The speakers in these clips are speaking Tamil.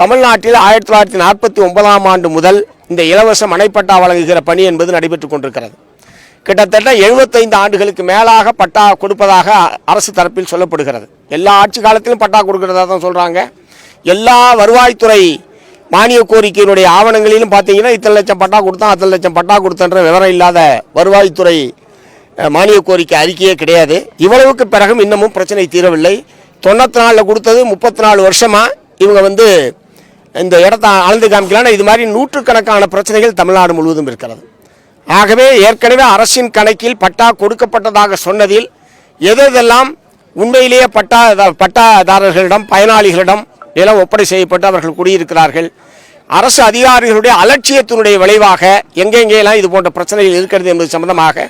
தமிழ்நாட்டில் 1949ஆம் ஆண்டு முதல் இந்த இலவச மனைப்பட்டா வழங்குகிற பணி என்பது நடைபெற்றுக் கொண்டிருக்கிறது. கிட்டத்தட்ட 75 ஆண்டுகளுக்கு மேலாக பட்டா கொடுப்பதாக அரசு தரப்பில் சொல்லப்படுகிறது. எல்லா ஆட்சி காலத்திலும் பட்டா கொடுக்கிறதா தான் சொல்கிறாங்க. எல்லா வருவாய்த்துறை மானிய கோரிக்கையினுடைய ஆவணங்களிலும் பார்த்தீங்கன்னா இத்தனை லட்சம் பட்டா கொடுத்தான், அத்தனை லட்சம் பட்டா கொடுத்தன்ற விவரம் இல்லாத வருவாய்த்துறை மானிய கோரிக்கை அறிக்கையே கிடையாது. இவ்வளவுக்கு பிறகும் இன்னமும் பிரச்சனை தீரவில்லை. 94 கொடுத்தது 34 வருஷமாக இவங்க இந்த இடத்த அளந்து காமிக்கலாம். இது மாதிரி நூற்றுக்கணக்கான பிரச்சனைகள் தமிழ்நாடு முழுவதும் இருக்கிறது. ஆகவே ஏற்கனவே அரசின் கணக்கில் பட்டா கொடுக்கப்பட்டதாக சொன்னதில் எதெல்லாம் உண்மையிலேயே பட்டாதாரர்களிடம் பயனாளிகளிடம் நிலம் ஒப்படை செய்யப்பட்டு அவர்கள் குடியிருக்கிறார்கள், அரசு அதிகாரிகளுடைய அலட்சியத்தினுடைய விளைவாக எங்கெங்கெல்லாம் இது போன்ற பிரச்சனைகள் இருக்கிறது என்பது சம்பந்தமாக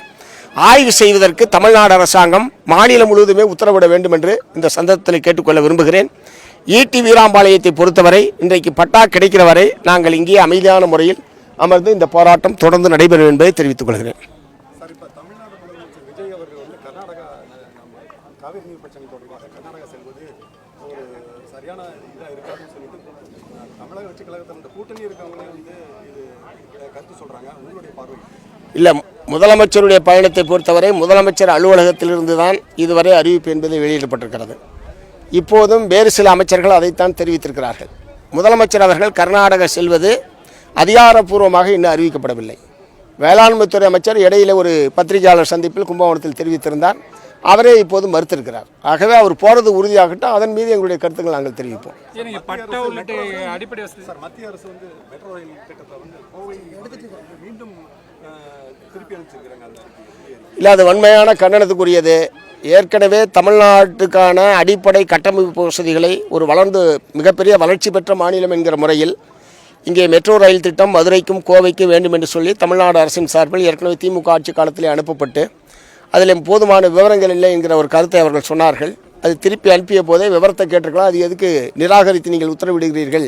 ஆய்வு செய்வதற்கு தமிழ்நாடு அரசாங்கம் மாநிலம் முழுவதுமே உத்தரவிட வேண்டும் என்று இந்த சந்தர்ப்பத்தில் கேட்டுக்கொள்ள விரும்புகிறேன். ஈட்டி வீராம்பாளையத்தை பொறுத்தவரை இன்றைக்கு பட்டா கிடைக்கிற வரை நாங்கள் இங்கே அமைதியான முறையில் அமர்ந்து இந்த போராட்டம் தொடர்ந்து நடைபெறும் என்பதை தெரிவித்துக் கொள்கிறேன். இல்லை, முதலமைச்சருடைய பயணத்தை பொறுத்தவரை முதலமைச்சர் அலுவலகத்திலிருந்து தான் இதுவரை அறிவிப்பு என்பது வெளியிடப்பட்டிருக்கிறது. இப்போதும் வேறு சில அமைச்சர்கள் அதைத்தான் தெரிவித்திருக்கிறார்கள். முதலமைச்சர் அவர்கள் கர்நாடகா செல்வது அதிகாரப்பூர்வமாக இன்னும் அறிவிக்கப்படவில்லை. வேளாண்மைத்துறை அமைச்சர் இடையில ஒரு பத்திரிகையாளர் சந்திப்பில் கும்பகோணத்தில் தெரிவித்திருந்தார். அவரே இப்போது மறுத்திருக்கிறார். ஆகவே அவர் போறது உறுதியாகட்டும், அதன் மீது எங்களுடைய கருத்துக்கள் நாங்கள் தெரிவிப்போம். மத்திய அரசு மெட்ரோ ரயில் திட்டத்தை மீண்டும் திருப்பி அனுப்பிச்சிருக்கிறாங்க. இல்லை, அது வன்மையான கண்டனத்துக்குரியது. ஏற்கனவே தமிழ்நாட்டுக்கான அடிப்படை கட்டமைப்பு வசதிகளை ஒரு வளர்ந்து மிகப்பெரிய வளர்ச்சி பெற்ற மாநிலம் என்கிற முறையில் இங்கே மெட்ரோ ரயில் திட்டம் மதுரைக்கும் கோவைக்கும் வேண்டும் என்று சொல்லி தமிழ்நாடு அரசின் சார்பில் ஏற்கனவே திமுக ஆட்சி காலத்திலே அனுப்பப்பட்டு அதில் போதுமான விவரங்கள் இல்லை என்கிற ஒரு கருத்தை அவர்கள் சொன்னார்கள். அது திருப்பி அனுப்பிய போதே விவரத்தை கேட்டிருக்கலாம். அது எதுக்கு நிராகரித்து நீங்கள் உத்தரவிடுகிறீர்கள்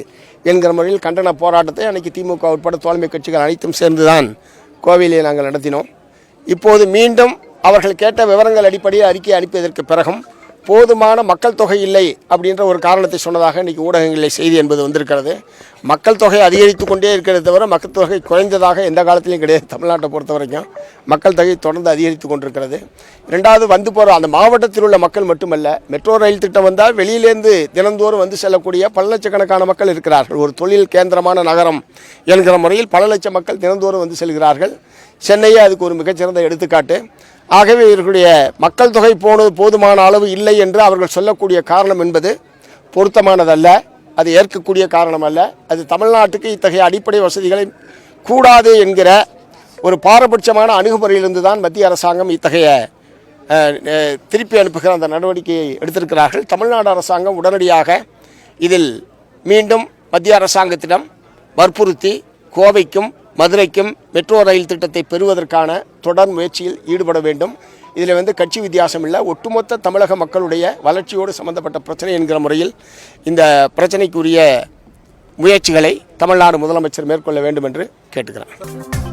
என்கிற முறையில் கண்டன போராட்டத்தை அன்றைக்கி திமுக உட்பட தோழமை கட்சிகள் அனைத்தும் சேர்ந்துதான் கோவையிலே நாங்கள் நடத்தினோம். இப்போது மீண்டும் அவர்கள் கேட்ட விவரங்கள் அடிப்படையில் அறிக்கை அனுப்பியதற்கு பிறகும் போதுமான மக்கள் தொகை இல்லை அப்படின்ற ஒரு காரணத்தை சொன்னதாக இன்றைக்கி ஊடகங்களில் செய்தி என்பது வந்திருக்கிறது. மக்கள் தொகை அதிகரித்து கொண்டே இருக்கிறத தவிர மக்கள் தொகை குறைந்ததாக எந்த காலத்திலையும் கிடையாது. தமிழ்நாட்டை பொறுத்த வரைக்கும் மக்கள் தொகை தொடர்ந்து அதிகரித்து கொண்டிருக்கிறது. ரெண்டாவது போகிற அந்த மாவட்டத்தில் உள்ள மக்கள் மட்டுமல்ல, மெட்ரோ ரயில் திட்டம் வந்தால் வெளியிலேருந்து தினந்தோறும் செல்லக்கூடிய பல லட்சக்கணக்கான மக்கள் இருக்கிறார்கள். ஒரு தொழில் கேந்திரமான நகரம் என்கிற முறையில் பல லட்சம் மக்கள் தினந்தோறும் செல்கிறார்கள். சென்னையே அதுக்கு ஒரு மிகச்சிறந்த எடுத்துக்காட்டு. ஆகவே இவர்களுடைய மக்கள் தொகை போதுமான அளவு இல்லை என்று அவர்கள் சொல்லக்கூடிய காரணம் என்பது பொருத்தமானதல்ல. அது ஏற்கக்கூடிய காரணம் அல்ல. அது தமிழ்நாட்டுக்கு இத்தகைய அடிப்படை வசதிகளை கூடாது என்கிற ஒரு பாரபட்சமான அணுகுமுறையிலிருந்து தான் மத்திய அரசாங்கம் இத்தகைய திருப்பி அனுப்புகிற அந்த நடவடிக்கையை எடுத்திருக்கிறார்கள். தமிழ்நாடு அரசாங்கம் உடனடியாக இதில் மீண்டும் மத்திய அரசாங்கத்திடம் வற்புறுத்தி கோவைக்கும் மதுரைக்கும் மெட்ரோ ரயில் திட்டத்தை பெறுவதற்கான தொடர் முயற்சியில் ஈடுபட வேண்டும். இதில் கட்சி வித்தியாசம் இல்லை, ஒட்டுமொத்த தமிழக மக்களுடைய வளர்ச்சியோடு சம்பந்தப்பட்ட பிரச்சனை என்கிற முறையில் இந்த பிரச்சனைக்குரிய முயற்சிகளை தமிழ்நாடு முதலமைச்சர் மேற்கொள்ள வேண்டும் என்று கேட்டுக்கிறார்.